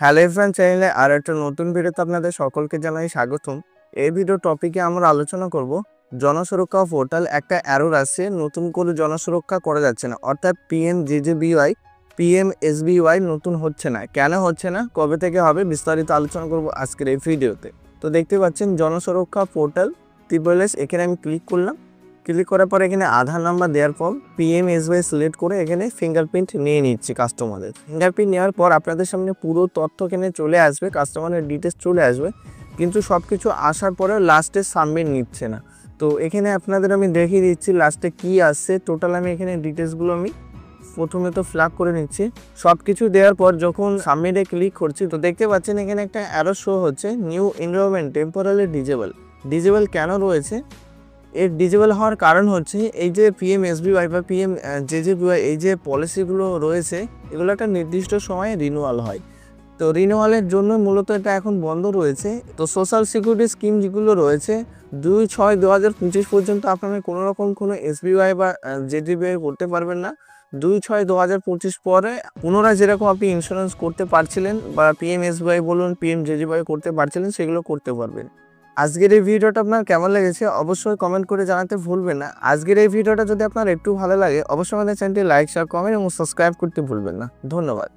Hello everyone, চ্যানেলে আর একটা নতুন ভিডিওতে আপনাদের সকলকে জানাই স্বাগতম। এই ভিডিও টপিকে আমরা আলোচনা করব জনসুরক্ষা পোর্টাল একটা এরর আছে, নতুন করে জনসুরক্ষা করা যাচ্ছে না, অর্থাৎ পিএমজেজেবিওয়াই পিএমএসবিওয়াই নতুন হচ্ছে না। কেন হচ্ছে না, কবে থেকে হবে, বিস্তারিত আলোচনা করব আজকের এই ভিডিওতে। তো দেখতে পাচ্ছেন জনসুরক্ষা পোর্টাল ত্রিপলএস, এখানে আমি ক্লিক করলাম। ক্লিক করার পর এখানে আধার নাম্বার দেওয়ার পর পিএমএসবিওয়াই সিলেক্ট করে এখানে ফিঙ্গারপ্রিন্ট নিয়ে নিচ্ছি কাস্টমারের। ফিঙ্গারপ্রিন্ট নেওয়ার পর আপনাদের সামনে পুরো তথ্য এখানে চলে আসবে, কাস্টমারের ডিটেলস চলে আসবে, কিন্তু সব কিছু আসার পরে লাস্টে সাবমিট নিচ্ছে না। তো এখানে আপনাদের আমি দেখিয়ে দিচ্ছি লাস্টে কি আসছে। টোটাল আমি এখানে ডিটেলসগুলো আমি প্রথমে তো ফ্ল্যাগ করে নিচ্ছি। সব কিছু দেওয়ার পর যখন সাবমিটে ক্লিক করছি তো দেখতে পাচ্ছেন এখানে একটা অ্যারো শো হচ্ছে, নিউ এনভায়রনমেন্ট টেম্পোরারি ডিজেবল কেন রয়েছে? এর ডিজেবল হওয়ার কারণ হচ্ছে এই যে পিএমএসবিওয়াই বা পিএমজেজেবিওয়াই এই যে পলিসিগুলো রয়েছে, এগুলো একটা নির্দিষ্ট সময়ে রিনিউয়াল হয়। তো রিনিউয়ালের জন্য মূলত এটা এখন বন্ধ রয়েছে। তো সোশ্যাল সিকিউরিটি স্কিম যেগুলো রয়েছে 2/6/2025 পর্যন্ত আপনারা কোনো রকম কোনো এসবিওয়াই বা জেজেবিওয়াই করতে পারবেন না। 2/6/2025 পরে পুনরায় যেরকম আপনি ইন্স্যুরেন্স করতে পারছিলেন বা পিএমএসবিওয়াই বলুন পিএমজেজেবিওয়াই করতে পারছিলেন, সেগুলো করতে পারবেন। আজকের এই ভিডিওটা আপনার কেমন লেগেছে অবশ্যই কমেন্ট করে জানাতে ভুলবেন না। আজকের এই ভিডিওটা যদি আপনার একটু ভালো লাগে অবশ্যই আমাদের চ্যানেলটি লাইক, শেয়ার, কমেন্ট এবং সাবস্ক্রাইব করতে ভুলবেন না। ধন্যবাদ।